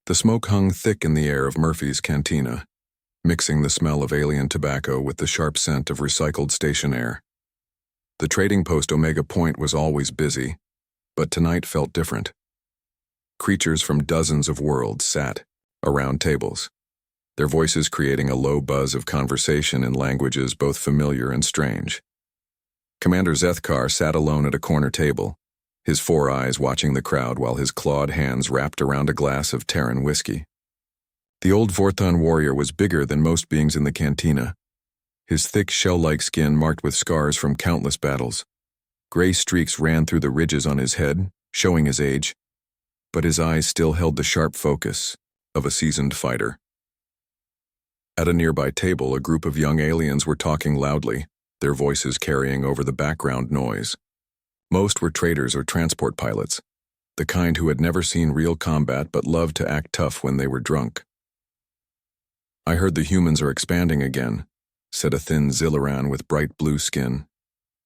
The smoke hung thick in the air of Murphy's cantina, mixing the smell of alien tobacco with the sharp scent of recycled station air. The trading post Omega Point was always busy, but tonight felt different. Creatures from dozens of worlds sat around tables, their voices creating a low buzz of conversation in languages both familiar and strange. Commander Zethkar sat alone at a corner table, his four eyes watching the crowd while his clawed hands wrapped around a glass of Terran whiskey. The old Vorthon warrior was bigger than most beings in the cantina, his thick shell-like skin marked with scars from countless battles. Gray streaks ran through the ridges on his head, showing his age, but his eyes still held the sharp focus of a seasoned fighter. At a nearby table, a group of young aliens were talking loudly, their voices carrying over the background noise. Most were traders or transport pilots, the kind who had never seen real combat but loved to act tough when they were drunk. "I heard the humans are expanding again," said a thin Zillaran with bright blue skin.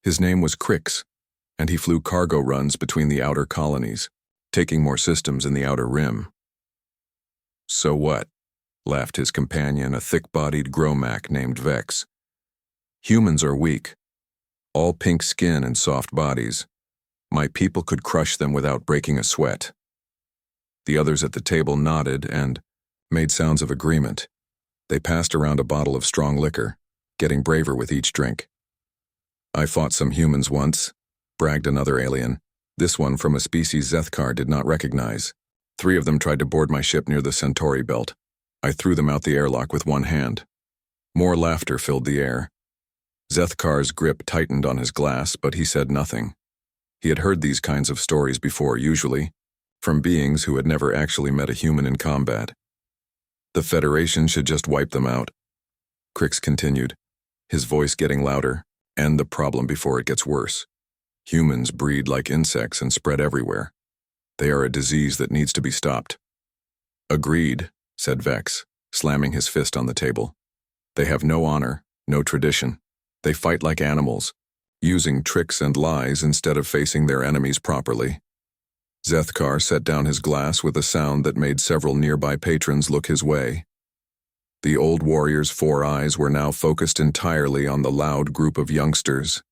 His name was Crix, and he flew cargo runs between the outer colonies, taking more systems in the outer rim. "So what?" laughed his companion, a thick-bodied Gromac named Vex. "Humans are weak, all pink skin and soft bodies. My people could crush them without breaking a sweat." The others at the table nodded and made sounds of agreement. They passed around a bottle of strong liquor, getting braver with each drink. "I fought some humans once," bragged another alien. This one from a species Zethkar did not recognize. 3 of them tried to board my ship near the Centauri belt. I threw them out the airlock with one hand. More laughter filled the air. Zethkar's grip tightened on his glass, but he said nothing. He had heard these kinds of stories before, usually from beings who had never actually met a human in combat. "The Federation should just wipe them out," Crix continued, his voice getting louder. "End the problem before it gets worse. Humans breed like insects and spread everywhere. They are a disease that needs to be stopped." "Agreed," said Vex, slamming his fist on the table. "They have no honor, no tradition. They fight like animals, using tricks and lies instead of facing their enemies properly." Zethkar set down his glass with a sound that made several nearby patrons look his way. The old warrior's 4 eyes were now focused entirely on the loud group of youngsters.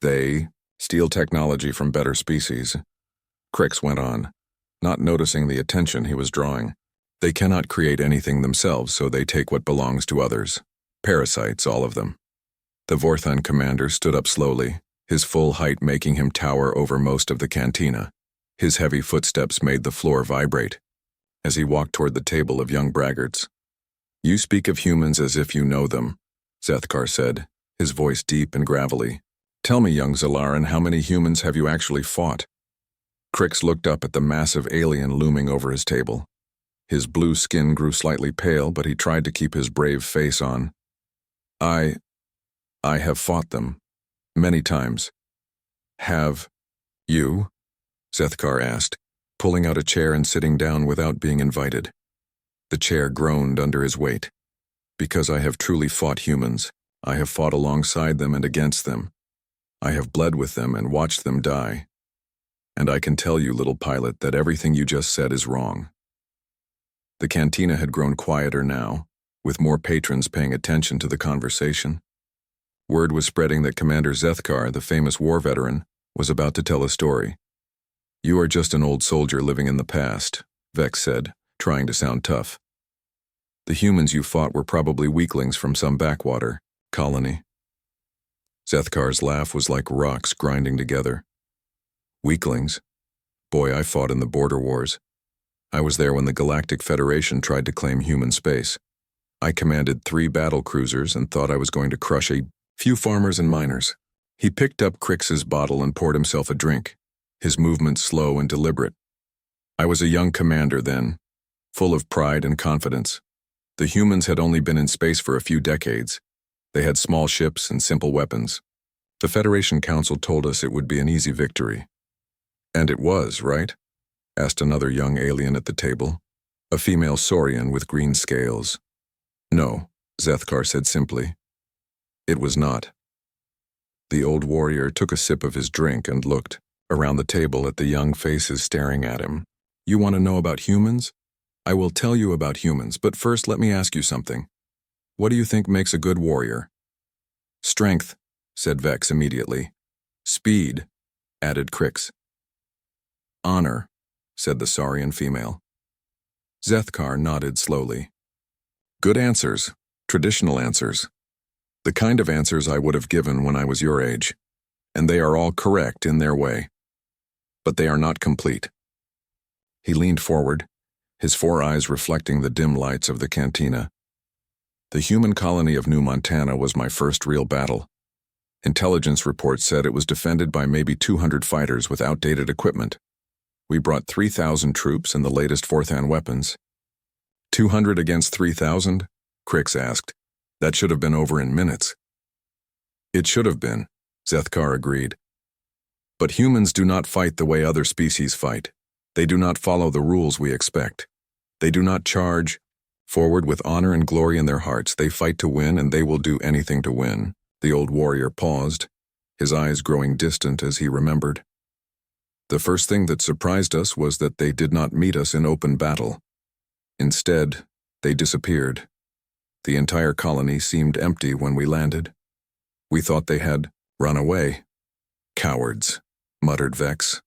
"They steal technology from better species," Crix went on, not noticing the attention he was drawing. "They cannot create anything themselves, so they take what belongs to others. Parasites, all of them." The Vorthon commander stood up slowly, his full height making him tower over most of the cantina. His heavy footsteps made the floor vibrate as he walked toward the table of young braggarts. "You speak of humans as if you know them," Zethkar said, his voice deep and gravelly. "Tell me, young Zillaran, how many humans have you actually fought?" Crix looked up at the massive alien looming over his table. His blue skin grew slightly pale, but he tried to keep his brave face on. I have fought them. Many times." "Have you?" Zethkar asked, pulling out a chair and sitting down without being invited. The chair groaned under his weight. "Because I have truly fought humans. I have fought alongside them and against them. I have bled with them and watched them die. And I can tell you, little pilot, that everything you just said is wrong." The cantina had grown quieter now, with more patrons paying attention to the conversation. Word was spreading that Commander Zethkar, the famous war veteran, was about to tell a story. "You are just an old soldier living in the past," Vex said, trying to sound tough. "The humans you fought were probably weaklings from some backwater colony." Zethkar's laugh was like rocks grinding together. "Weaklings? Boy, I fought in the border wars. I was there when the Galactic Federation tried to claim human space. I commanded 3 battle cruisers and thought I was going to crush a few farmers and miners." He picked up Crix's bottle and poured himself a drink, his movements slow and deliberate. "I was a young commander then, full of pride and confidence. The humans had only been in space for a few decades. They had small ships and simple weapons. The Federation Council told us it would be an easy victory." "And it was, right?" asked another young alien at the table, a female saurian with green scales. "No," Zethkar said simply. "It was not." The old warrior took a sip of his drink and looked around the table at the young faces staring at him. "You want to know about humans? I will tell you about humans, but first let me ask you something. What do you think makes a good warrior? Strength, said Vex immediately. Speed, added Crix. Honor, said the Saurian female. Zethkar nodded slowly. Good answers, traditional answers. The kind of answers I would have given when I was your age, and they are all correct in their way. But they are not complete. He leaned forward, his 4 eyes reflecting the dim lights of the cantina. The human colony of New Montana was my first real battle. Intelligence reports said it was defended by maybe 200 fighters with outdated equipment. We brought 3,000 troops and the latest fourth-hand weapons. 200 against 3,000? Crix asked. That should have been over in minutes. It should have been, Zethkar agreed. But humans do not fight the way other species fight. They do not follow the rules we expect. They do not charge forward with honor and glory in their hearts. They fight to win, and they will do anything to win. The old warrior paused, his eyes growing distant as he remembered. The first thing that surprised us was that they did not meet us in open battle. Instead, they disappeared. The entire colony seemed empty when we landed. We thought they had run away. Cowards, muttered Vex.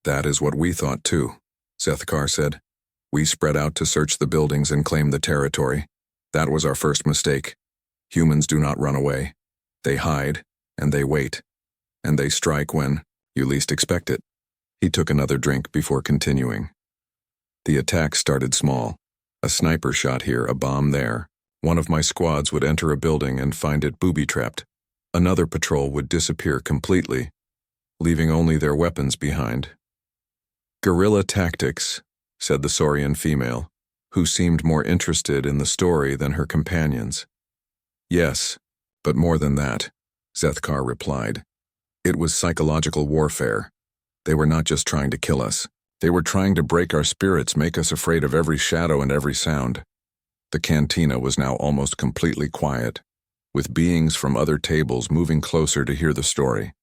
That is what we thought too, Zethkar said. We spread out to search the buildings and claim the territory. That was our first mistake. Humans do not run away. They hide, and they wait. And they strike when you least expect it. He took another drink before continuing. The attack started small. A sniper shot here, a bomb there. One of my squads would enter a building and find it booby-trapped. Another patrol would disappear completely, leaving only their weapons behind. Guerrilla tactics, said the Saurian female, who seemed more interested in the story than her companions. Yes, but more than that, Zethkar replied. It was psychological warfare. They were not just trying to kill us. They were trying to break our spirits, make us afraid of every shadow and every sound. The cantina was now almost completely quiet, with beings from other tables moving closer to hear the story.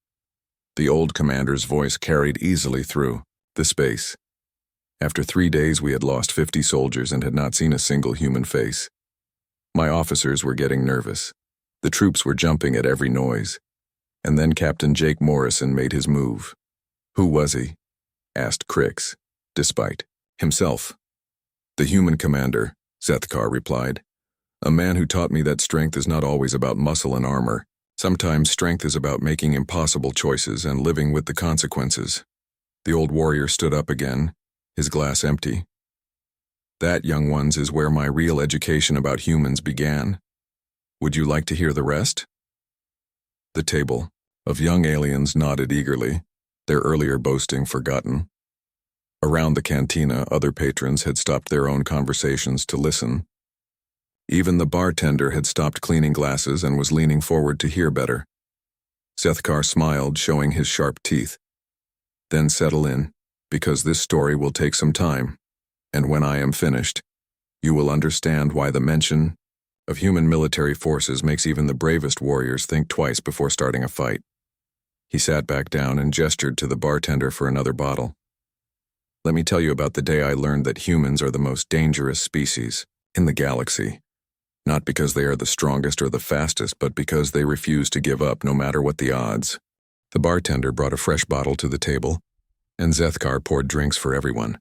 The old commander's voice carried easily through the space. After 3 days, we had lost 50 soldiers and had not seen a single human face. My officers were getting nervous. The troops were jumping at every noise. And then Captain Jake Morrison made his move. Who was he? Asked Crix, despite himself. The human commander, Zethkar replied. A man who taught me that strength is not always about muscle and armor. Sometimes strength is about making impossible choices and living with the consequences. The old warrior stood up again, his glass empty. That, young ones, is where my real education about humans began. Would you like to hear the rest? The table of young aliens nodded eagerly, their earlier boasting forgotten. Around the cantina, other patrons had stopped their own conversations to listen. Even the bartender had stopped cleaning glasses and was leaning forward to hear better. Zethkar smiled, showing his sharp teeth. Then settle in, because this story will take some time, and when I am finished, you will understand why the mention of human military forces makes even the bravest warriors think twice before starting a fight. He sat back down and gestured to the bartender for another bottle. Let me tell you about the day I learned that humans are the most dangerous species in the galaxy. Not because they are the strongest or the fastest, but because they refuse to give up no matter what the odds. The bartender brought a fresh bottle to the table, and Zethkar poured drinks for everyone.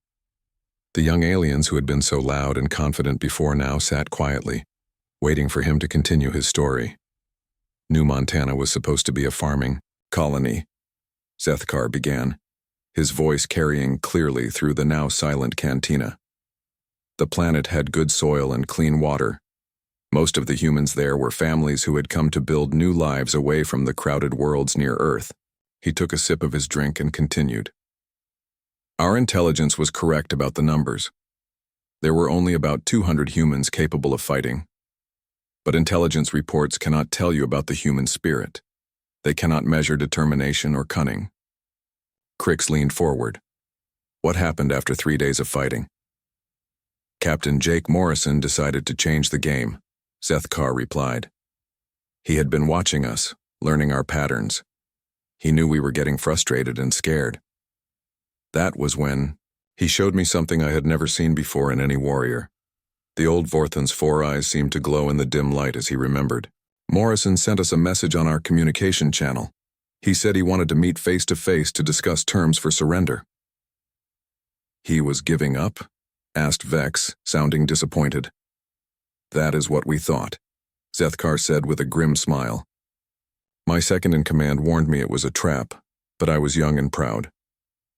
The young aliens who had been so loud and confident before now sat quietly, waiting for him to continue his story. New Montana was supposed to be a farming colony, Zethkar began, his voice carrying clearly through the now silent cantina. The planet had good soil and clean water. Most of the humans there were families who had come to build new lives away from the crowded worlds near Earth. He took a sip of his drink and continued. Our intelligence was correct about the numbers. There were only about 200 humans capable of fighting. But intelligence reports cannot tell you about the human spirit. They cannot measure determination or cunning. Crix leaned forward. What happened after 3 days of fighting? Captain Jake Morrison decided to change the game, Zethkar replied. He had been watching us, learning our patterns. He knew we were getting frustrated and scared. That was when He showed me something I had never seen before in any warrior. The old Vorthan's 4 eyes seemed to glow in the dim light as he remembered. Morrison sent us a message on our communication channel. He said he wanted to meet face to face to discuss terms for surrender. He was giving up? Asked Vex, sounding disappointed. That is what we thought, Zethkar said with a grim smile. My second-in-command warned me it was a trap, but I was young and proud.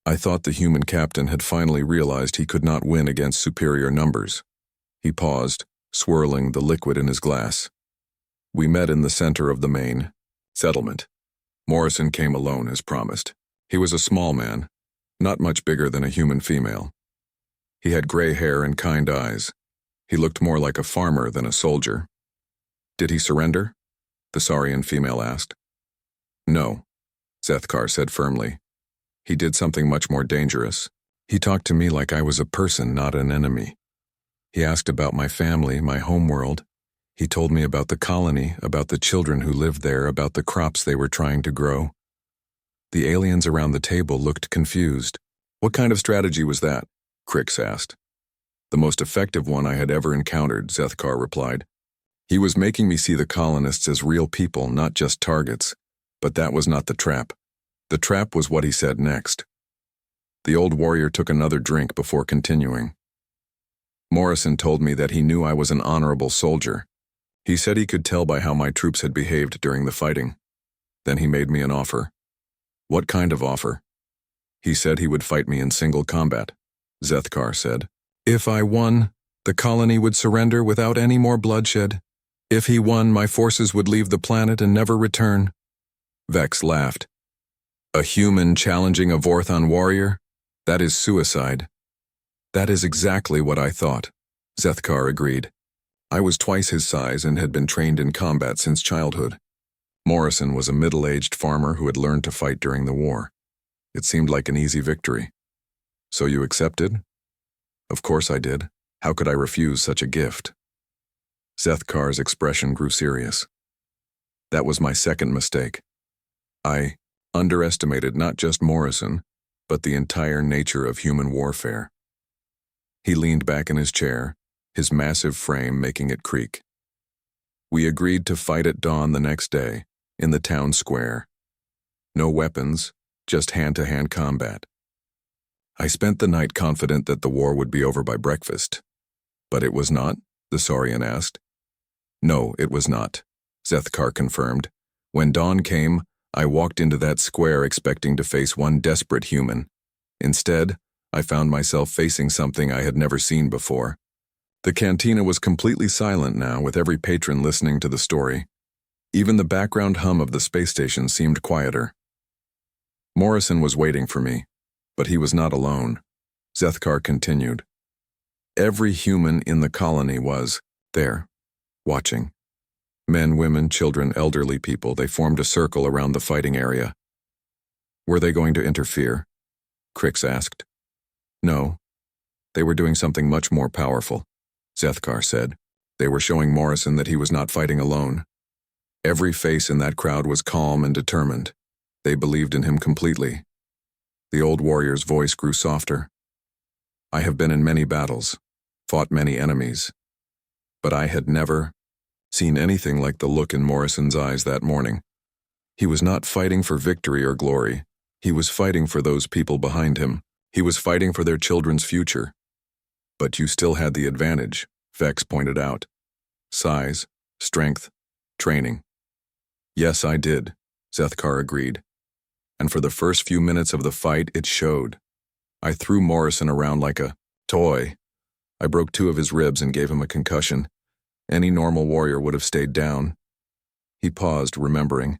I thought the human captain had finally realized he could not win against superior numbers. He paused, swirling the liquid in his glass. We met in the center of the main settlement. Morrison came alone as promised. He was a small man, not much bigger than a human female. He had gray hair and kind eyes. He looked more like a farmer than a soldier. Did he surrender? The Saurian female asked. No, Zethkar said firmly. He did something much more dangerous. He talked to me like I was a person, not an enemy. He asked about my family, my homeworld. He told me about the colony, about the children who lived there, about the crops they were trying to grow. The aliens around the table looked confused. What kind of strategy was that? Crix asked. The most effective one I had ever encountered, Zethkar replied. He was making me see the colonists as real people, not just targets. But that was not the trap. The trap was what he said next. The old warrior took another drink before continuing. Morrison told me that he knew I was an honorable soldier. He said he could tell by how my troops had behaved during the fighting. Then he made me an offer. What kind of offer? He said he would fight me in single combat, Zethkar said. If I won, the colony would surrender without any more bloodshed. If he won, my forces would leave the planet and never return. Vex laughed. A human challenging a Vorthan warrior? That is suicide. That is exactly what I thought, Zethkar agreed. I was twice his size and had been trained in combat since childhood. Morrison was a middle-aged farmer who had learned to fight during the war. It seemed like an easy victory. So you accepted? Of course I did. How could I refuse such a gift? Zethkar's expression grew serious. That was my second mistake. I underestimated not just Morrison, but the entire nature of human warfare. He leaned back in his chair, his massive frame making it creak. We agreed to fight at dawn the next day, in the town square. No weapons, just hand-to-hand combat. I spent the night confident that the war would be over by breakfast. But it was not, the Saurian asked. No, it was not, Zethkar confirmed. When dawn came, I walked into that square expecting to face one desperate human. Instead, I found myself facing something I had never seen before. The cantina was completely silent now, with every patron listening to the story. Even the background hum of the space station seemed quieter. Morrison was waiting for me, but he was not alone. Zethkar continued. Every human in the colony was there, watching. Men, women, children, elderly people, they formed a circle around the fighting area. Were they going to interfere? Crix asked. No. They were doing something much more powerful, Zethkar said. They were showing Morrison that he was not fighting alone. Every face in that crowd was calm and determined. They believed in him completely. The old warrior's voice grew softer. I have been in many battles, fought many enemies, but I had never seen anything like the look in Morrison's eyes that morning. He was not fighting for victory or glory. He was fighting for those people behind him. He was fighting for their children's future. But you still had the advantage, Vex pointed out. Size, strength, training. Yes, I did, Zethkar agreed. And for the first few minutes of the fight, it showed. I threw Morrison around like a toy. I broke 2 of his ribs and gave him a concussion. Any normal warrior would have stayed down. He paused, remembering.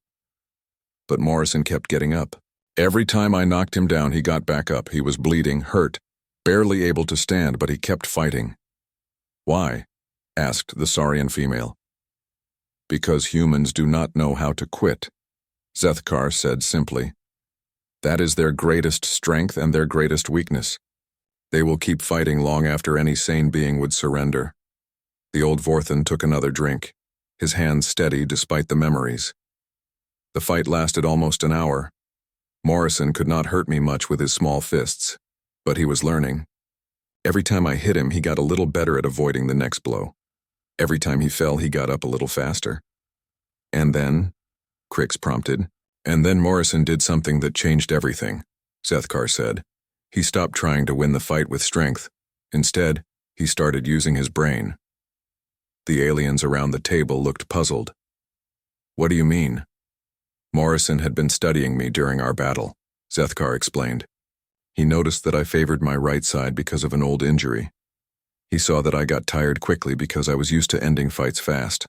But Morrison kept getting up. Every time I knocked him down, he got back up. He was bleeding, hurt, barely able to stand, but he kept fighting. Why? Asked the Saurian female. Because humans do not know how to quit, Zethkar said simply. That is their greatest strength and their greatest weakness. They will keep fighting long after any sane being would surrender. The old Vorthan took another drink, his hands steady despite the memories. The fight lasted almost an hour. Morrison could not hurt me much with his small fists. But he was learning. Every time I hit him, he got a little better at avoiding the next blow. Every time he fell, he got up a little faster. And then, Crix prompted, and then Morrison did something that changed everything, Zethkar said. He stopped trying to win the fight with strength. Instead, he started using his brain. The aliens around the table looked puzzled. What do you mean? Morrison had been studying me during our battle, Zethkar explained. He noticed that I favored my right side because of an old injury. He saw that I got tired quickly because I was used to ending fights fast.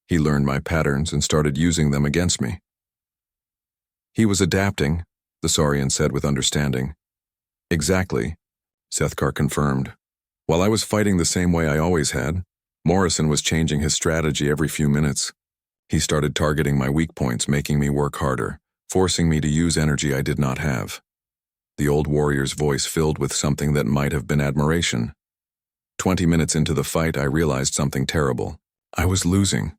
He learned my patterns and started using them against me. He was adapting, the Saurian said with understanding. Exactly, Zethkar confirmed. While I was fighting the same way I always had, Morrison was changing his strategy every few minutes. He started targeting my weak points, making me work harder, forcing me to use energy I did not have. The old warrior's voice filled with something that might have been admiration. 20 minutes into the fight, I realized something terrible. I was losing.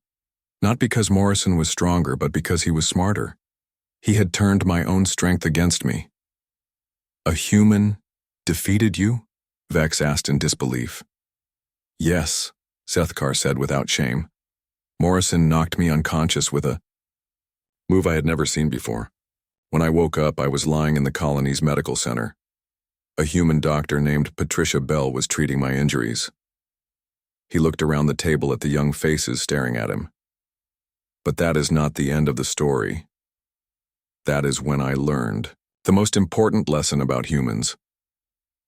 Not because Morrison was stronger, but because he was smarter. He had turned my own strength against me. A human defeated you? Vex asked in disbelief. Yes, Zethkar said without shame. Morrison knocked me unconscious with a move I had never seen before. When I woke up, I was lying in the colony's medical center. A human doctor named Patricia Bell was treating my injuries. He looked around the table at the young faces staring at him. But that is not the end of the story. That is when I learned the most important lesson about humans.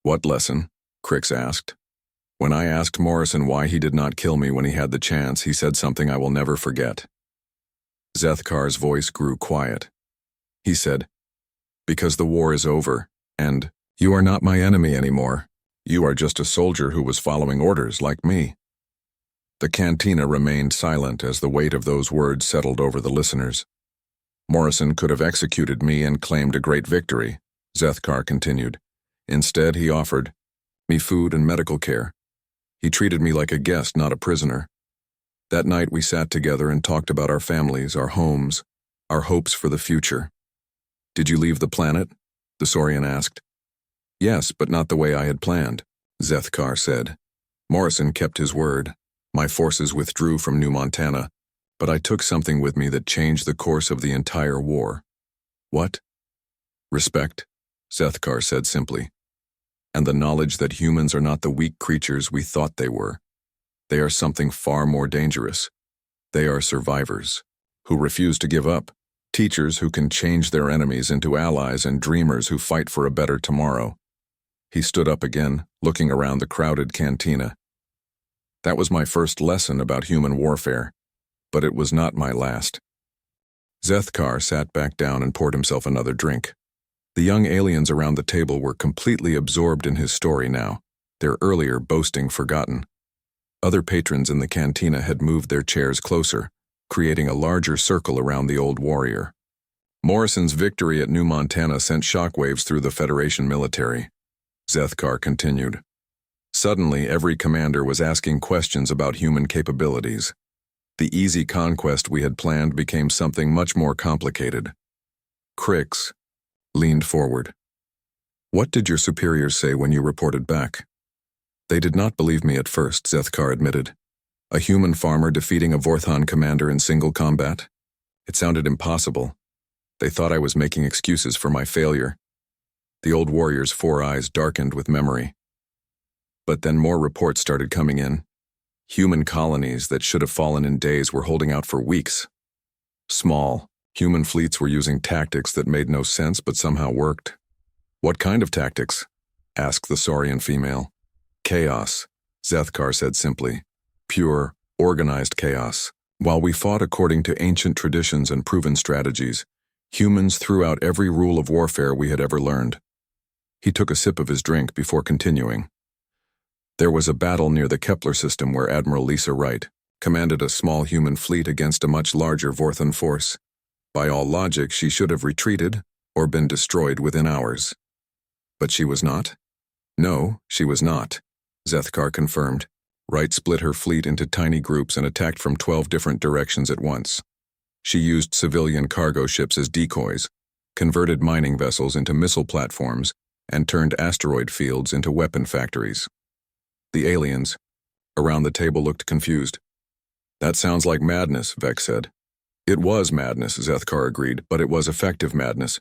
What lesson? Crix asked. When I asked Morrison why he did not kill me when he had the chance, he said something I will never forget. Zethkar's voice grew quiet. He said, because the war is over, and you are not my enemy anymore. You are just a soldier who was following orders like me. The cantina remained silent as the weight of those words settled over the listeners. Morrison could have executed me and claimed a great victory, Zethkar continued. Instead, he offered me food and medical care. He treated me like a guest, not a prisoner. That night we sat together and talked about our families, our homes, our hopes for the future. Did you leave the planet? The Saurian asked. Yes, but not the way I had planned, Zethkar said. Morrison kept his word. My forces withdrew from New Montana, but I took something with me that changed the course of the entire war. What? Respect, Zethkar said simply. And the knowledge that humans are not the weak creatures we thought they were. They are something far more dangerous. They are survivors, who refuse to give up, teachers who can change their enemies into allies, and dreamers who fight for a better tomorrow. He stood up again, looking around the crowded cantina. That was my first lesson about human warfare, but it was not my last. Zethkar sat back down and poured himself another drink. The young aliens around the table were completely absorbed in his story now, their earlier boasting forgotten. Other patrons in the cantina had moved their chairs closer, creating a larger circle around the old warrior. Morrison's victory at New Montana sent shockwaves through the Federation military. Zethkar continued. Suddenly, every commander was asking questions about human capabilities. The easy conquest we had planned became something much more complicated. Crix leaned forward. What did your superiors say when you reported back? They did not believe me at first, Zethkar admitted. A human farmer defeating a Vorthon commander in single combat? It sounded impossible. They thought I was making excuses for my failure. The old warrior's 4 eyes darkened with memory. But then more reports started coming in. Human colonies that should have fallen in days were holding out for weeks. Small, human fleets were using tactics that made no sense but somehow worked. What kind of tactics? Asked the Saurian female. Chaos, Zethkar said simply. Pure, organized chaos. While we fought according to ancient traditions and proven strategies, humans threw out every rule of warfare we had ever learned. He took a sip of his drink before continuing. There was a battle near the Kepler system where Admiral Lisa Wright commanded a small human fleet against a much larger Vorthon force. By all logic, she should have retreated or been destroyed within hours. But she was not? No, she was not, Zethkar confirmed. Wright split her fleet into tiny groups and attacked from 12 different directions at once. She used civilian cargo ships as decoys, converted mining vessels into missile platforms, and turned asteroid fields into weapon factories. The aliens around the table looked confused. That sounds like madness, Vex said. It was madness, Zethkar agreed, but it was effective madness.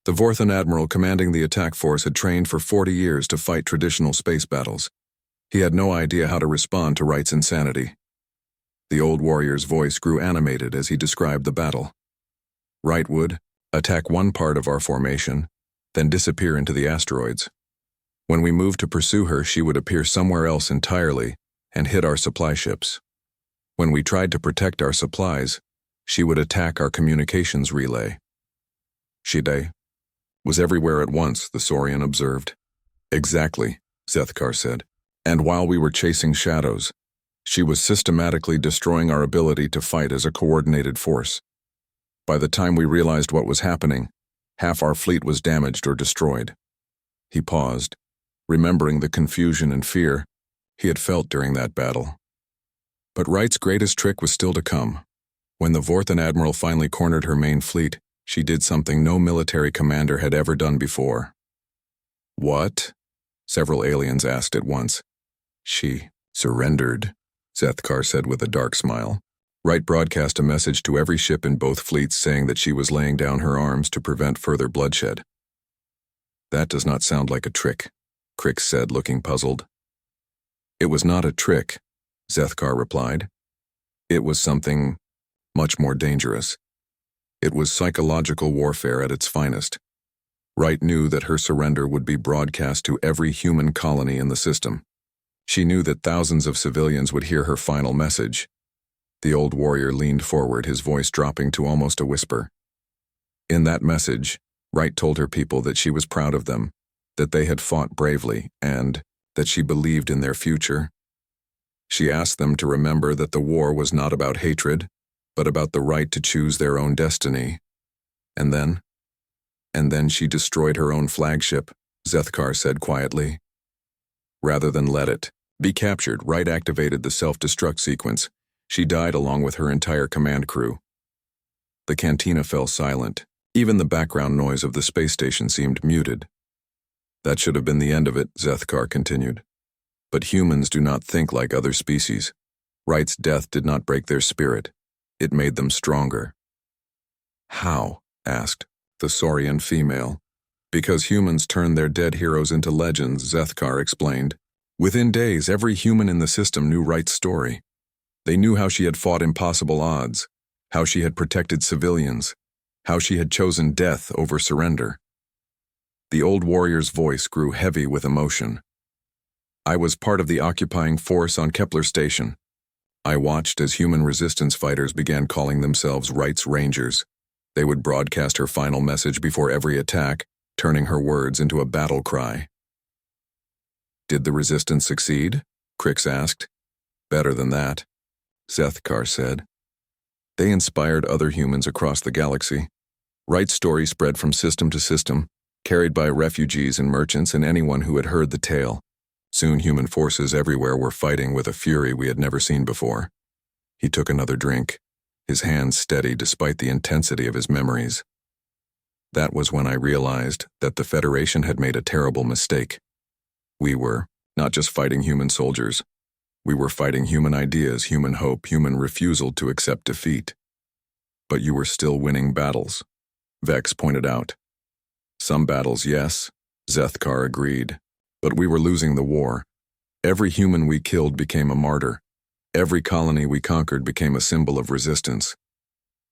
The Vorthan admiral commanding the attack force had trained for 40 years to fight traditional space battles. He had no idea how to respond to Wright's insanity. The old warrior's voice grew animated as he described the battle. Wright would attack one part of our formation, then disappear into the asteroids. When we moved to pursue her, she would appear somewhere else entirely and hit our supply ships. When we tried to protect our supplies, she would attack our communications relay. Shide was everywhere at once, the Saurian observed. Exactly, Zethkar said. And while we were chasing shadows, she was systematically destroying our ability to fight as a coordinated force. By the time we realized what was happening, half our fleet was damaged or destroyed. He paused, remembering the confusion and fear he had felt during that battle. But Wright's greatest trick was still to come. When the Vorthan admiral finally cornered her main fleet, she did something no military commander had ever done before. What? Several aliens asked at once. She surrendered, Zethkar said with a dark smile. Wright broadcast a message to every ship in both fleets saying that she was laying down her arms to prevent further bloodshed. That does not sound like a trick, Crix said, looking puzzled. It was not a trick, Zethkar replied. It was something much more dangerous. It was psychological warfare at its finest. Wright knew that her surrender would be broadcast to every human colony in the system. She knew that thousands of civilians would hear her final message. The old warrior leaned forward, his voice dropping to almost a whisper. In that message, Wright told her people that she was proud of them, that they had fought bravely, and that she believed in their future. She asked them to remember that the war was not about hatred, but about the right to choose their own destiny. And then she destroyed her own flagship, Zethkar said quietly. Rather than let it be captured, Wright activated the self-destruct sequence. She died along with her entire command crew. The cantina fell silent. Even the background noise of the space station seemed muted. That should have been the end of it, Zethkar continued. But humans do not think like other species. Wright's death did not break their spirit. It made them stronger. How? Asked the Saurian female. Because humans turn their dead heroes into legends, Zethkar explained. Within days, every human in the system knew Wright's story. They knew how she had fought impossible odds, how she had protected civilians, how she had chosen death over surrender. The old warrior's voice grew heavy with emotion. I was part of the occupying force on Kepler Station. I watched as human resistance fighters began calling themselves Wright's Rangers. They would broadcast her final message before every attack, turning her words into a battle cry. Did the resistance succeed? Crix asked. Better than that, Zethkar said. They inspired other humans across the galaxy. Wright's story spread from system to system, carried by refugees and merchants and anyone who had heard the tale. Soon human forces everywhere were fighting with a fury we had never seen before. He took another drink, his hands steady despite the intensity of his memories. That was when I realized that the Federation had made a terrible mistake. We were not just fighting human soldiers. We were fighting human ideas, human hope, human refusal to accept defeat. But you were still winning battles, Vex pointed out. Some battles, yes, Zethkar agreed. But we were losing the war. Every human we killed became a martyr. Every colony we conquered became a symbol of resistance.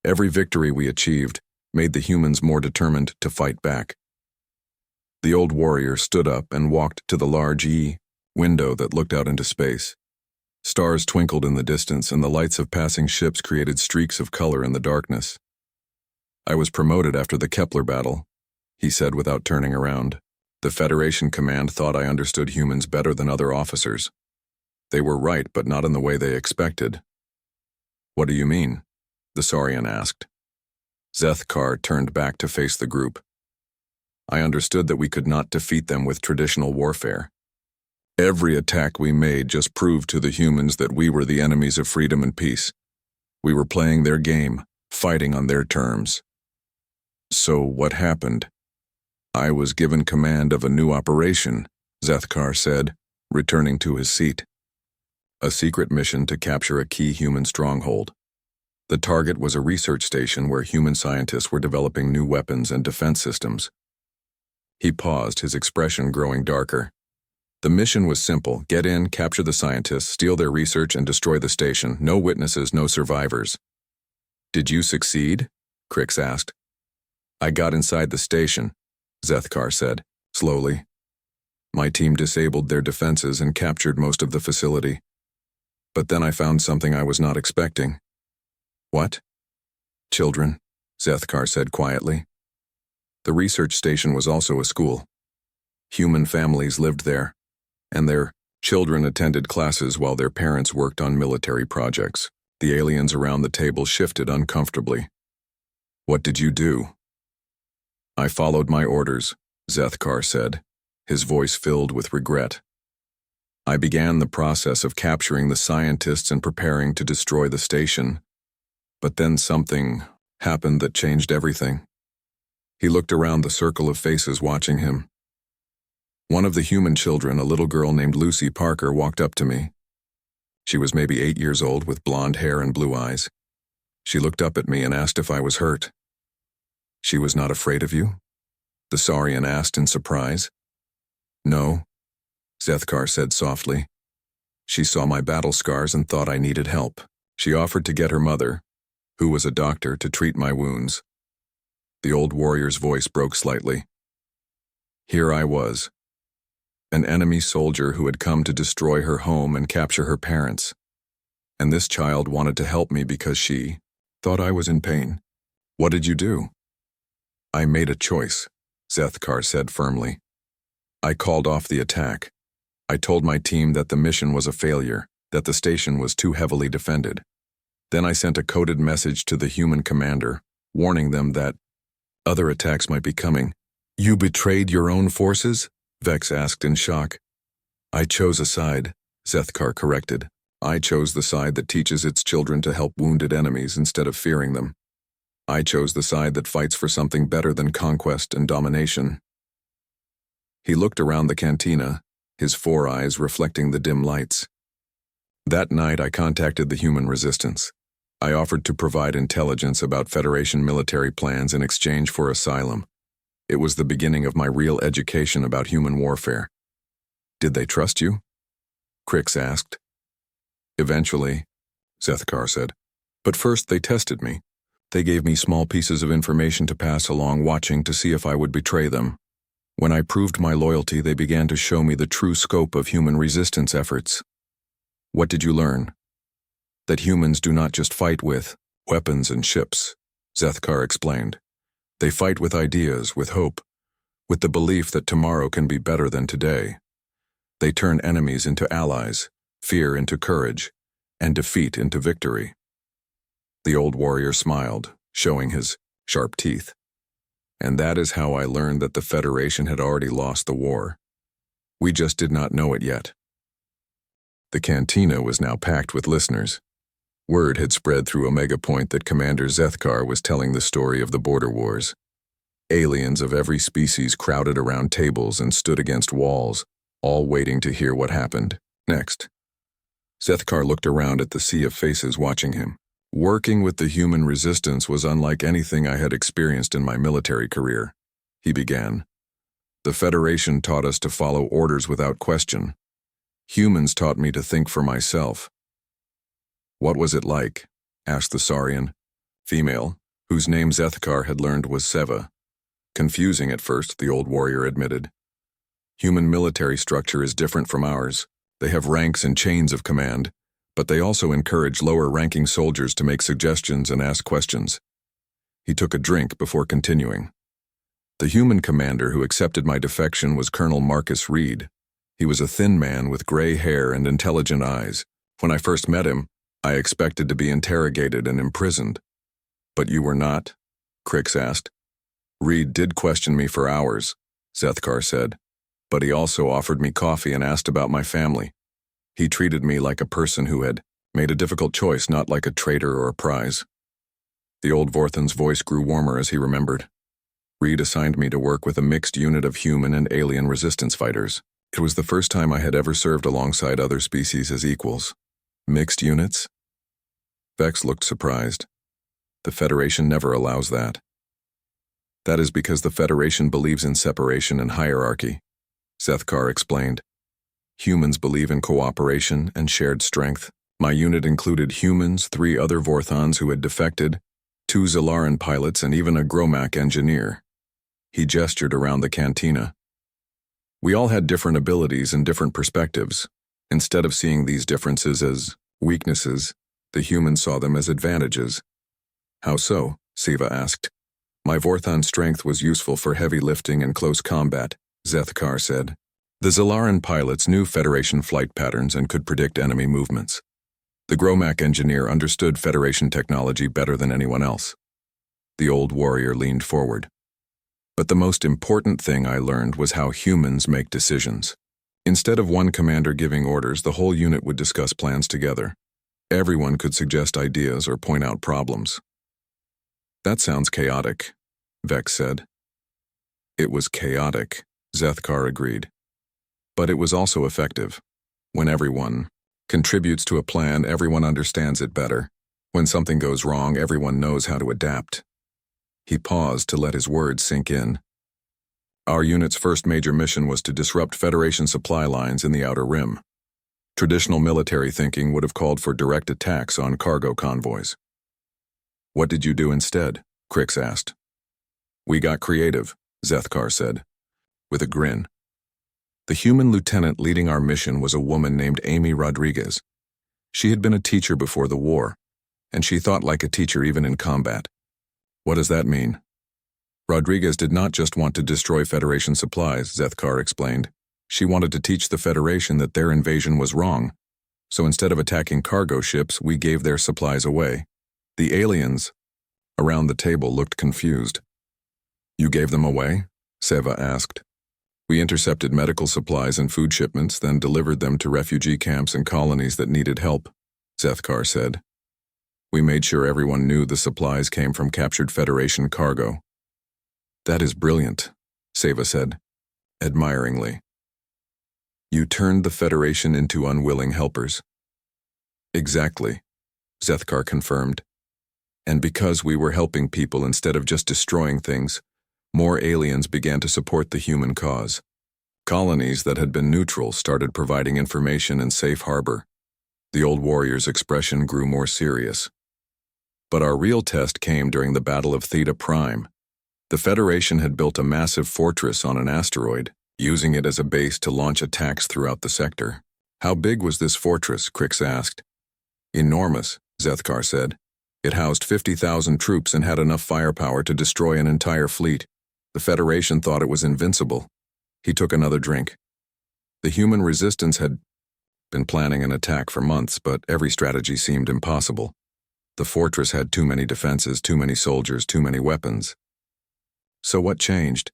Every victory we achieved made the humans more determined to fight back. The old warrior stood up and walked to the large window that looked out into space. Stars twinkled in the distance, and the lights of passing ships created streaks of color in the darkness. I was promoted after the Kepler battle, he said without turning around. The Federation command thought I understood humans better than other officers. They were right, but not in the way they expected. What do you mean? The Saurian asked. Zethkar turned back to face the group. I understood that we could not defeat them with traditional warfare. Every attack we made just proved to the humans that we were the enemies of freedom and peace. We were playing their game, fighting on their terms. So what happened? I was given command of a new operation, Zethkar said, returning to his seat. A secret mission to capture a key human stronghold. The target was a research station where human scientists were developing new weapons and defense systems. He paused, his expression growing darker. The mission was simple: get in, capture the scientists, steal their research, and destroy the station. No witnesses, no survivors. Did you succeed? Crix asked. I got inside the station, Zethkar said, slowly. My team disabled their defenses and captured most of the facility. But then I found something I was not expecting. What? Children, Zethkar said quietly. The research station was also a school. Human families lived there, and their children attended classes while their parents worked on military projects. The aliens around the table shifted uncomfortably. What did you do? I followed my orders, Zethkar said, his voice filled with regret. I began the process of capturing the scientists and preparing to destroy the station. But then something happened that changed everything. He looked around the circle of faces watching him. One of the human children, a little girl named Lucy Parker, walked up to me. She was maybe 8 years old with blonde hair and blue eyes. She looked up at me and asked if I was hurt. She was not afraid of you? The Saurian asked in surprise. No, Zethkar said softly. She saw my battle scars and thought I needed help. She offered to get her mother, who was a doctor, to treat my wounds. The old warrior's voice broke slightly. Here I was, an enemy soldier who had come to destroy her home and capture her parents. And this child wanted to help me because she thought I was in pain. What did you do? I made a choice, Zethkar said firmly. I called off the attack. I told my team that the mission was a failure, that the station was too heavily defended. Then I sent a coded message to the human commander, warning them that other attacks might be coming. You betrayed your own forces? Vex asked in shock. I chose a side, Zethkar corrected. I chose the side that teaches its children to help wounded enemies instead of fearing them. I chose the side that fights for something better than conquest and domination. He looked around the cantina, his 4 eyes reflecting the dim lights. That night I contacted the human resistance. I offered to provide intelligence about Federation military plans in exchange for asylum. It was the beginning of my real education about human warfare. Did they trust you? Crix asked. Eventually, Zethkar said. But first they tested me. They gave me small pieces of information to pass along, watching to see if I would betray them. When I proved my loyalty, they began to show me the true scope of human resistance efforts. What did you learn? That humans do not just fight with weapons and ships, Zethkar explained. They fight with ideas, with hope, with the belief that tomorrow can be better than today. They turn enemies into allies, fear into courage, and defeat into victory. The old warrior smiled, showing his sharp teeth. And that is how I learned that the Federation had already lost the war. We just did not know it yet. The cantina was now packed with listeners. Word had spread through Omega Point that Commander Zethkar was telling the story of the border wars. Aliens of every species crowded around tables and stood against walls, all waiting to hear what happened next. Zethkar looked around at the sea of faces watching him. Working with the human resistance was unlike anything I had experienced in my military career. He began. The Federation taught us to follow orders without question. Humans taught me to think for myself. What was it like? Asked the Saurian, female, whose name Zethkar had learned was Seva. Confusing at first, the old warrior admitted. Human military structure is different from ours. They have ranks and chains of command, but they also encourage lower-ranking soldiers to make suggestions and ask questions. He took a drink before continuing. The human commander who accepted my defection was Colonel Marcus Reed. He was a thin man with gray hair and intelligent eyes. When I first met him, I expected to be interrogated and imprisoned. But you were not? Crix asked. Reed did question me for hours, Zethkar said, but he also offered me coffee and asked about my family. He treated me like a person who had made a difficult choice, not like a traitor or a prize. The old Vorthan's voice grew warmer as he remembered. Reed assigned me to work with a mixed unit of human and alien resistance fighters. It was the first time I had ever served alongside other species as equals. Mixed units? Vex looked surprised. The Federation never allows that. That is because the Federation believes in separation and hierarchy, Zethkar explained. Humans believe in cooperation and shared strength. My unit included humans, 3 other Vorthons who had defected, 2 Zalaran pilots, and even a Gromak engineer. He gestured around the cantina. We all had different abilities and different perspectives. Instead of seeing these differences as weaknesses, the humans saw them as advantages. How so? Siva asked. My Vorthon strength was useful for heavy lifting and close combat, Zethkar said. The Zalaran pilots knew Federation flight patterns and could predict enemy movements. The Gromak engineer understood Federation technology better than anyone else. The old warrior leaned forward. But the most important thing I learned was how humans make decisions. Instead of one commander giving orders, the whole unit would discuss plans together. Everyone could suggest ideas or point out problems. That sounds chaotic, Vex said. It was chaotic, Zethkar agreed. But it was also effective. When everyone contributes to a plan, everyone understands it better. When something goes wrong, everyone knows how to adapt. He paused to let his words sink in. Our unit's first major mission was to disrupt Federation supply lines in the Outer Rim. Traditional military thinking would have called for direct attacks on cargo convoys. What did you do instead? Crix asked. We got creative, Zethkar said, with a grin. The human lieutenant leading our mission was a woman named Amy Rodriguez. She had been a teacher before the war, and she thought like a teacher even in combat. What does that mean? Rodriguez did not just want to destroy Federation supplies, Zethkar explained. She wanted to teach the Federation that their invasion was wrong. So instead of attacking cargo ships, we gave their supplies away. The aliens around the table looked confused. You gave them away? Seva asked. We intercepted medical supplies and food shipments, then delivered them to refugee camps and colonies that needed help, Zethkar said. We made sure everyone knew the supplies came from captured Federation cargo. That is brilliant, Seva said, admiringly. You turned the Federation into unwilling helpers. Exactly, Zethkar confirmed. And because we were helping people instead of just destroying things, more aliens began to support the human cause. Colonies that had been neutral started providing information and safe harbor. The old warrior's expression grew more serious. But our real test came during the Battle of Theta Prime. The Federation had built a massive fortress on an asteroid, using it as a base to launch attacks throughout the sector. How big was this fortress? Crix asked. Enormous, Zethkar said. It housed 50,000 troops and had enough firepower to destroy an entire fleet. The Federation thought it was invincible. He took another drink. The human resistance had been planning an attack for months, but every strategy seemed impossible. The fortress had too many defenses, too many soldiers, too many weapons. So what changed?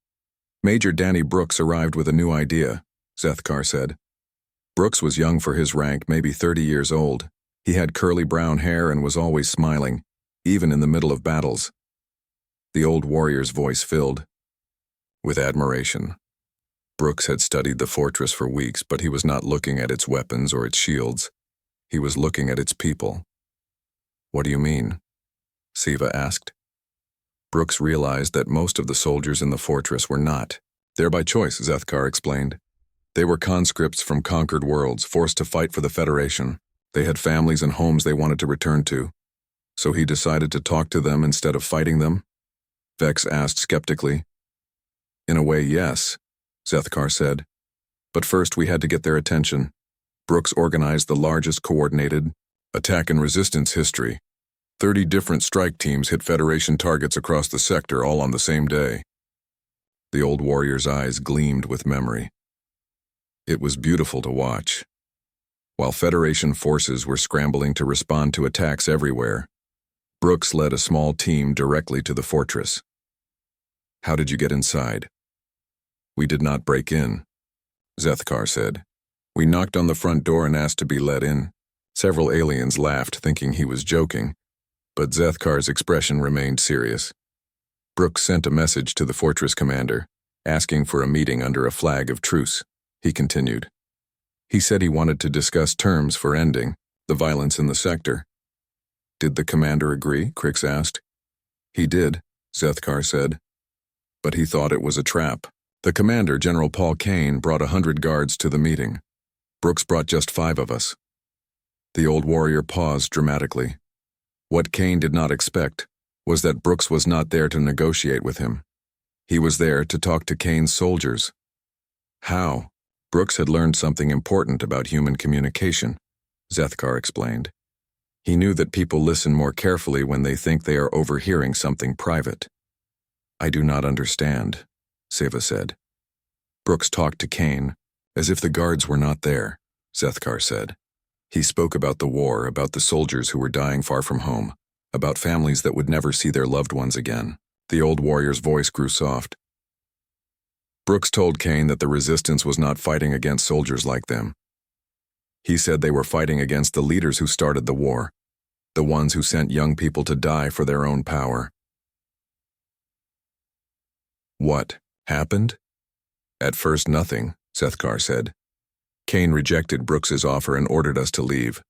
Major Danny Brooks arrived with a new idea, Zethkar said. Brooks was young for his rank, maybe 30 years old. He had curly brown hair and was always smiling, even in the middle of battles. The old warrior's voice filled with admiration. Brooks had studied the fortress for weeks, but he was not looking at its weapons or its shields. He was looking at its people. What do you mean? Siva asked. Brooks realized that most of the soldiers in the fortress were not there by choice, Zethkar explained. They were conscripts from conquered worlds, forced to fight for the Federation. They had families and homes they wanted to return to. So he decided to talk to them instead of fighting them? Vex asked skeptically. In a way, yes, Zethkar said. But first we had to get their attention. Brooks organized the largest coordinated attack and resistance history. 30 different strike teams hit Federation targets across the sector all on the same day. The old warrior's eyes gleamed with memory. It was beautiful to watch. While Federation forces were scrambling to respond to attacks everywhere, Brooks led a small team directly to the fortress. How did you get inside? We did not break in, Zethkar said. We knocked on the front door and asked to be let in. Several aliens laughed, thinking he was joking, but Zethkar's expression remained serious. Brooks sent a message to the fortress commander, asking for a meeting under a flag of truce. He continued. He said he wanted to discuss terms for ending the violence in the sector. Did the commander agree? Crix asked. He did, Zethkar said. But he thought it was a trap. The commander, General Paul Kane, brought 100 guards to the meeting. Brooks brought just 5 of us. The old warrior paused dramatically. What Kane did not expect was that Brooks was not there to negotiate with him. He was there to talk to Kane's soldiers. How? Brooks had learned something important about human communication, Zethkar explained. He knew that people listen more carefully when they think they are overhearing something private. I do not understand, Seva said. Brooks talked to Kane as if the guards were not there, Zethkar said. He spoke about the war, about the soldiers who were dying far from home, about families that would never see their loved ones again. The old warrior's voice grew soft. Brooks told Kane that the resistance was not fighting against soldiers like them. He said they were fighting against the leaders who started the war, the ones who sent young people to die for their own power. What happened? At first, nothing, Zethkar said. Kane rejected Brooks's offer and ordered us to leave,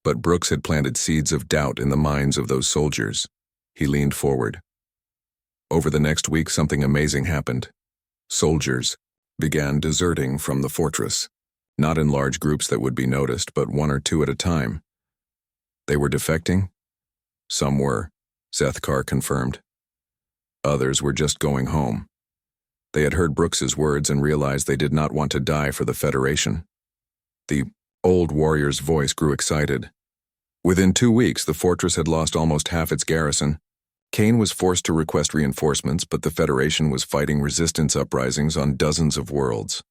but Brooks had planted seeds of doubt in the minds of those soldiers. He leaned forward. Over the next week, something amazing happened. Soldiers began deserting from the fortress, not in large groups that would be noticed, but 1 or 2 at a time. They were defecting? Some were, Zethkar confirmed. Others were just going home. They had heard Brooks's words and realized they did not want to die for the Federation. The old warrior's voice grew excited. Within 2 weeks, the fortress had lost almost half its garrison. Kane was forced to request reinforcements, but the Federation was fighting resistance uprisings on dozens of worlds.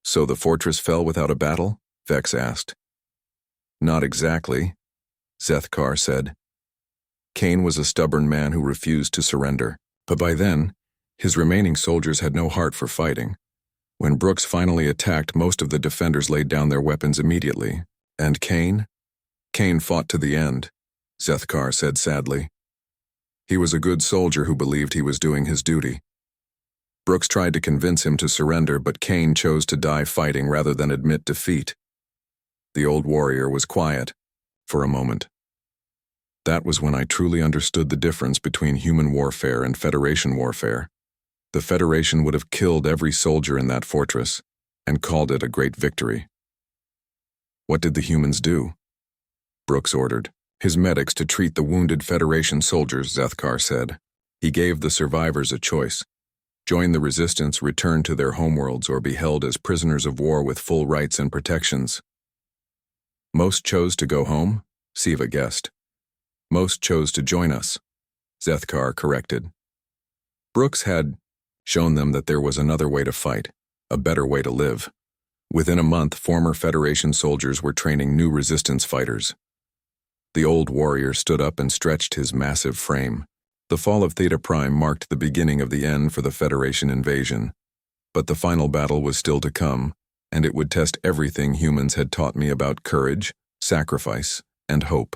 So the fortress fell without a battle? Vex asked. Not exactly, Zethkar said. Kane was a stubborn man who refused to surrender, but by then, his remaining soldiers had no heart for fighting. When Brooks finally attacked, most of the defenders laid down their weapons immediately. And Kane? Kane fought to the end, Zethkar said sadly. He was a good soldier who believed he was doing his duty. Brooks tried to convince him to surrender, but Kane chose to die fighting rather than admit defeat. The old warrior was quiet for a moment. That was when I truly understood the difference between human warfare and Federation warfare. The Federation would have killed every soldier in that fortress and called it a great victory. What did the humans do? Brooks ordered his medics to treat the wounded Federation soldiers, Zethkar said. He gave the survivors a choice. Join the resistance, return to their homeworlds, or be held as prisoners of war with full rights and protections. Most chose to go home, Seva guessed. Most chose to join us, Zethkar corrected. Brooks had shown them that there was another way to fight, a better way to live. Within a month, former Federation soldiers were training new resistance fighters. The old warrior stood up and stretched his massive frame. The fall of Theta Prime marked the beginning of the end for the Federation invasion. But the final battle was still to come, and it would test everything humans had taught me about courage, sacrifice, and hope.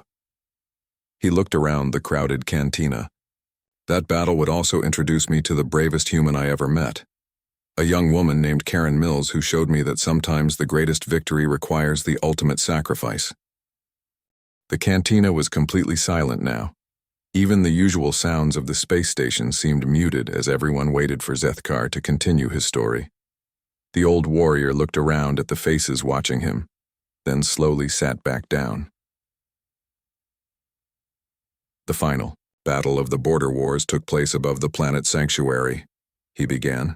He looked around the crowded cantina. That battle would also introduce me to the bravest human I ever met. A young woman named Karen Mills who showed me that sometimes the greatest victory requires the ultimate sacrifice. The cantina was completely silent now. Even the usual sounds of the space station seemed muted as everyone waited for Zethkar to continue his story. The old warrior looked around at the faces watching him, then slowly sat back down. The final battle of the border wars took place above the planet Sanctuary, he began.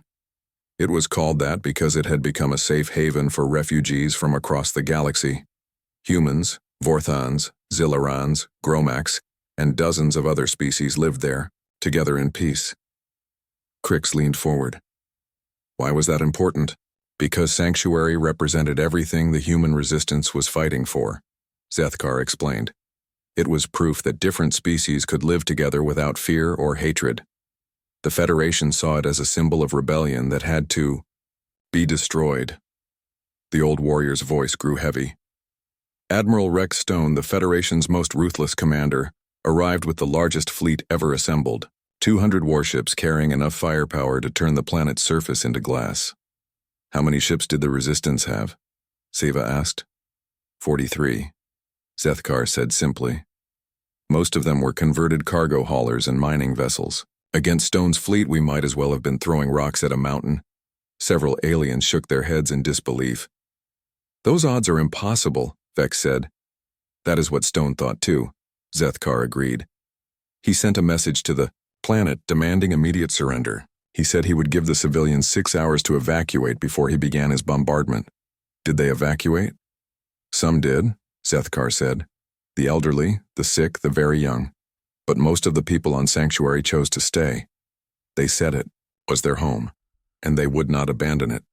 It was called that because it had become a safe haven for refugees from across the galaxy. Humans, Vorthons, Zillarans, Gromax, and dozens of other species lived there, together in peace. Crix leaned forward. Why was that important? Because Sanctuary represented everything the human resistance was fighting for, Zethkar explained. It was proof that different species could live together without fear or hatred. The Federation saw it as a symbol of rebellion that had to be destroyed. The old warrior's voice grew heavy. Admiral Rex Stone, the Federation's most ruthless commander, arrived with the largest fleet ever assembled, 200 warships carrying enough firepower to turn the planet's surface into glass. How many ships did the Resistance have? Seva asked. 43. Zethkar said simply. Most of them were converted cargo haulers and mining vessels. Against Stone's fleet, we might as well have been throwing rocks at a mountain. Several aliens shook their heads in disbelief. Those odds are impossible, Vex said. That is what Stone thought too, Zethkar agreed. He sent a message to the planet demanding immediate surrender. He said he would give the civilians 6 hours to evacuate before he began his bombardment. Did they evacuate? Some did, Zethkar said. The elderly, the sick, the very young. But most of the people on Sanctuary chose to stay. They said it was their home, and they would not abandon it.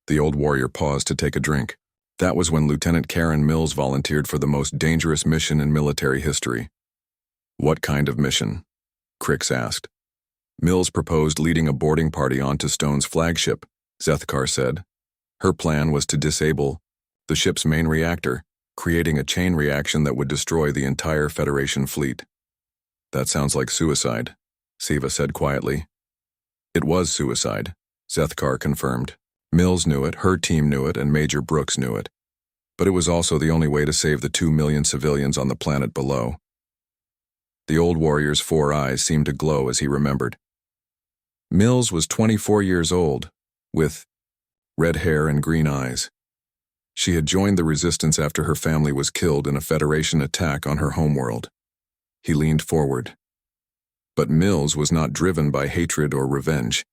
The old warrior paused to take a drink. That was when Lieutenant Karen Mills volunteered for the most dangerous mission in military history. What kind of mission? Crix asked. Mills proposed leading a boarding party onto Stone's flagship, Zethkar said. Her plan was to disable the ship's main reactor, creating a chain reaction that would destroy the entire Federation fleet. That sounds like suicide, Seva said quietly. It was suicide, Zethkar confirmed. Mills knew it, her team knew it, and Major Brooks knew it. But it was also the only way to save the 2 million civilians on the planet below. The old warrior's 4 eyes seemed to glow as he remembered. Mills was 24 years old, with red hair and green eyes. She had joined the Resistance after her family was killed in a Federation attack on her homeworld. He leaned forward. But Mills was not driven by hatred or revenge.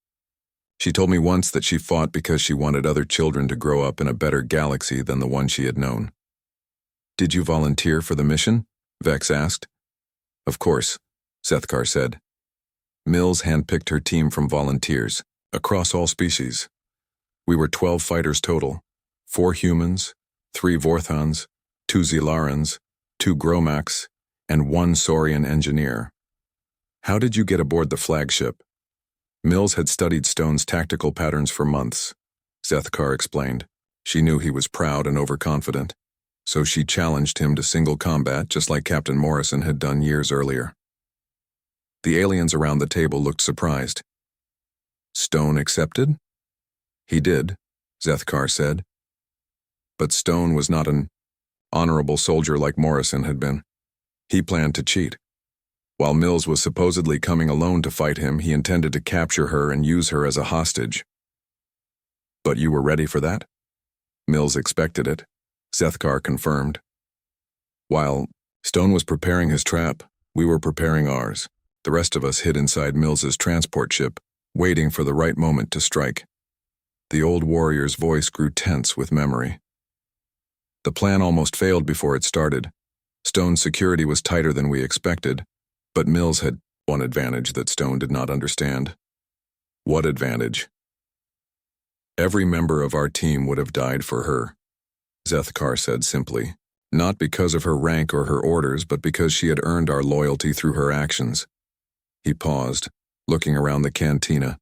She told me once that she fought because she wanted other children to grow up in a better galaxy than the one she had known. Did you volunteer for the mission? Vex asked. Of course, Zethkar said. Mills handpicked her team from volunteers, across all species. We were 12 fighters total, 4 humans, 3 Vorthons, 2 Zilarans, 2 Gromax, and 1 Saurian engineer. How did you get aboard the flagship? Mills had studied Stone's tactical patterns for months, Zethkar explained. She knew he was proud and overconfident, so she challenged him to single combat just like Captain Morrison had done years earlier. The aliens around the table looked surprised. Stone accepted? He did, Zethkar said. But Stone was not an honorable soldier like Morrison had been. He planned to cheat. While Mills was supposedly coming alone to fight him, he intended to capture her and use her as a hostage. But you were ready for that? Mills expected it, Zethkar confirmed. While Stone was preparing his trap, we were preparing ours. The rest of us hid inside Mills's transport ship, waiting for the right moment to strike. The old warrior's voice grew tense with memory. The plan almost failed before it started. Stone's security was tighter than we expected, but Mills had one advantage that Stone did not understand. What advantage? Every member of our team would have died for her, Zethkar said simply, not because of her rank or her orders, but because she had earned our loyalty through her actions. He paused, looking around the cantina.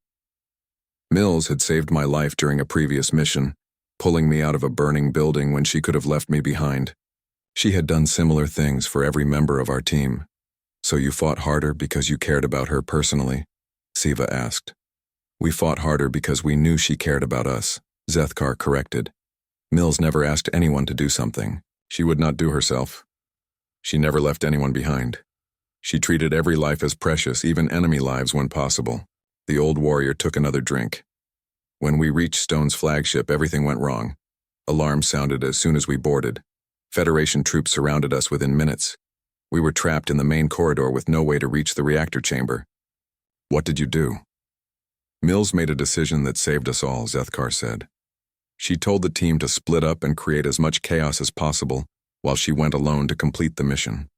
Mills had saved my life during a previous mission, pulling me out of a burning building when she could have left me behind. She had done similar things for every member of our team. So you fought harder because you cared about her personally? Seva asked. We fought harder because we knew she cared about us, Zethkar corrected. Mills never asked anyone to do something. She would not do herself. She never left anyone behind. She treated every life as precious, even enemy lives when possible. The old warrior took another drink. When we reached Stone's flagship, everything went wrong. Alarms sounded as soon as we boarded. Federation troops surrounded us within minutes. We were trapped in the main corridor with no way to reach the reactor chamber. What did you do? Mills made a decision that saved us all, Zethkar said. She told the team to split up and create as much chaos as possible, while she went alone to complete the mission.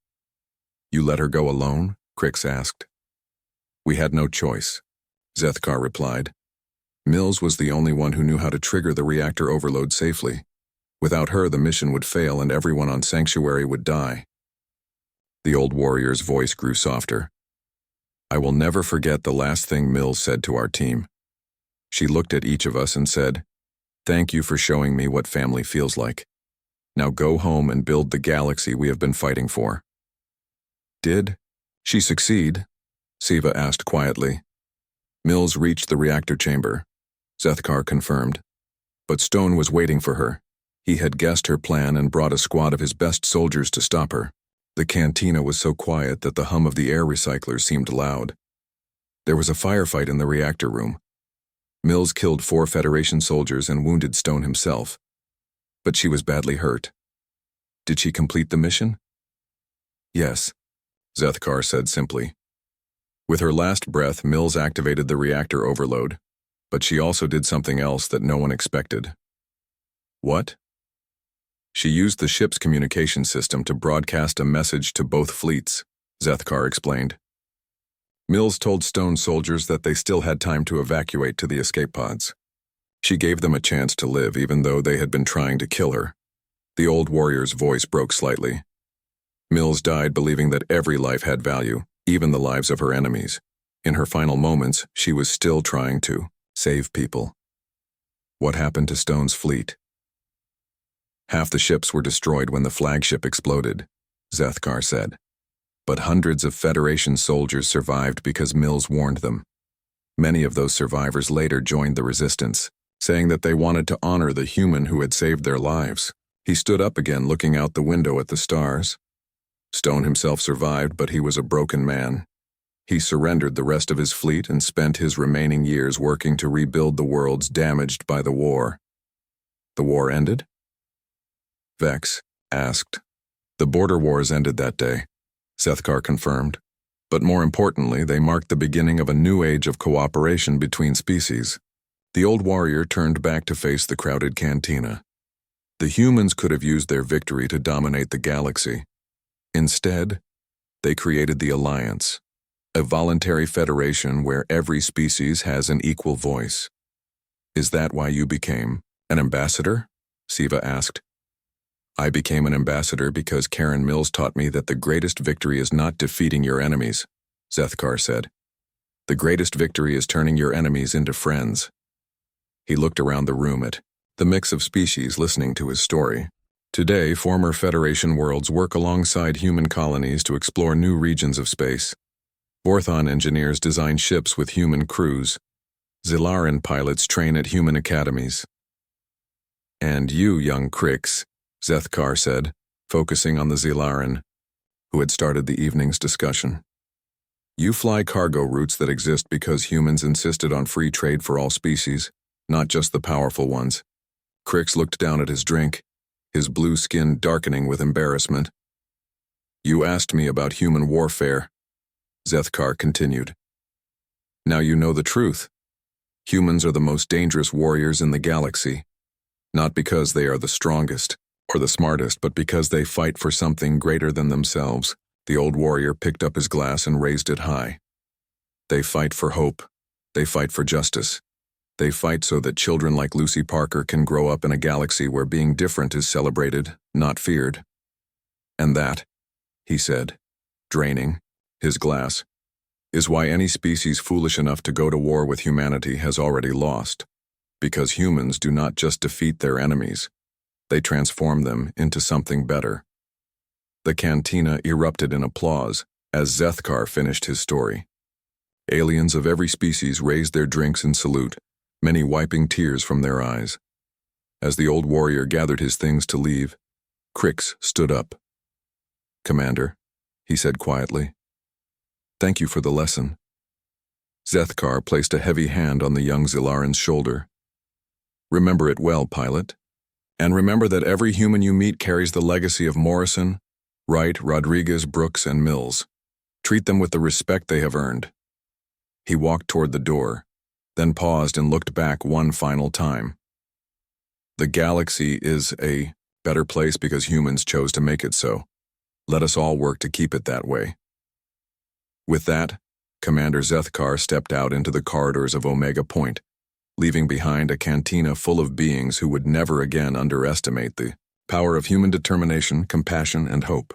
You let her go alone? Crix asked. We had no choice, Zethkar replied. Mills was the only one who knew how to trigger the reactor overload safely. Without her, the mission would fail and everyone on Sanctuary would die. The old warrior's voice grew softer. I will never forget the last thing Mills said to our team. She looked at each of us and said, "Thank you for showing me what family feels like. Now go home and build the galaxy we have been fighting for." Did she succeed? Siva asked quietly. Mills reached the reactor chamber. Zethkar confirmed. But Stone was waiting for her. He had guessed her plan and brought a squad of his best soldiers to stop her. The cantina was so quiet that the hum of the air recyclers seemed loud. There was a firefight in the reactor room. Mills killed 4 Federation soldiers and wounded Stone himself. But she was badly hurt. Did she complete the mission? Yes, Zethkar said simply. With her last breath, Mills activated the reactor overload, but she also did something else that no one expected. What? She used the ship's communication system to broadcast a message to both fleets, Zethkar explained. Mills told Stone soldiers that they still had time to evacuate to the escape pods. She gave them a chance to live even though they had been trying to kill her. The old warrior's voice broke slightly. Mills died believing that every life had value, even the lives of her enemies. In her final moments, she was still trying to save people. What happened to Stone's fleet? Half the ships were destroyed when the flagship exploded, Zethkar said. But hundreds of Federation soldiers survived because Mills warned them. Many of those survivors later joined the resistance, saying that they wanted to honor the human who had saved their lives. He stood up again, looking out the window at the stars. Stone himself survived, but he was a broken man. He surrendered the rest of his fleet and spent his remaining years working to rebuild the worlds damaged by the war. The war ended? Vex asked. The border wars ended that day, Zethkar confirmed. But more importantly, they marked the beginning of a new age of cooperation between species. The old warrior turned back to face the crowded cantina. The humans could have used their victory to dominate the galaxy. Instead, they created the Alliance, a voluntary federation where every species has an equal voice. Is that why you became an ambassador? Siva asked. I became an ambassador because Karen Mills taught me that the greatest victory is not defeating your enemies, Zethkar said. The greatest victory is turning your enemies into friends. He looked around the room at the mix of species listening to his story. Today, former Federation worlds work alongside human colonies to explore new regions of space. Vorthon engineers design ships with human crews. Zilaran pilots train at human academies. And you, young Crix, Zethkar said, focusing on the Zilaran, who had started the evening's discussion. You fly cargo routes that exist because humans insisted on free trade for all species, not just the powerful ones. Crix looked down at his drink, his blue skin darkening with embarrassment. You asked me about human warfare, Zethkar continued. Now you know the truth. Humans are the most dangerous warriors in the galaxy, not because they are the strongest or the smartest, but because they fight for something greater than themselves. The old warrior picked up his glass and raised it high. They fight for hope. They fight for justice. They fight so that children like Lucy Parker can grow up in a galaxy where being different is celebrated, not feared. And that, he said, draining his glass, is why any species foolish enough to go to war with humanity has already lost. Because humans do not just defeat their enemies, they transform them into something better. The cantina erupted in applause as Zethkar finished his story. Aliens of every species raised their drinks in salute, many wiping tears from their eyes. As the old warrior gathered his things to leave, Crix stood up. Commander, he said quietly, thank you for the lesson. Zethkar placed a heavy hand on the young Zilaran's shoulder. Remember it well, pilot. And remember that every human you meet carries the legacy of Morrison, Wright, Rodriguez, Brooks, and Mills. Treat them with the respect they have earned. He walked toward the door, then paused and looked back one final time. The galaxy is a better place because humans chose to make it so. Let us all work to keep it that way. With that, Commander Zethkar stepped out into the corridors of Omega Point, leaving behind a cantina full of beings who would never again underestimate the power of human determination, compassion, and hope.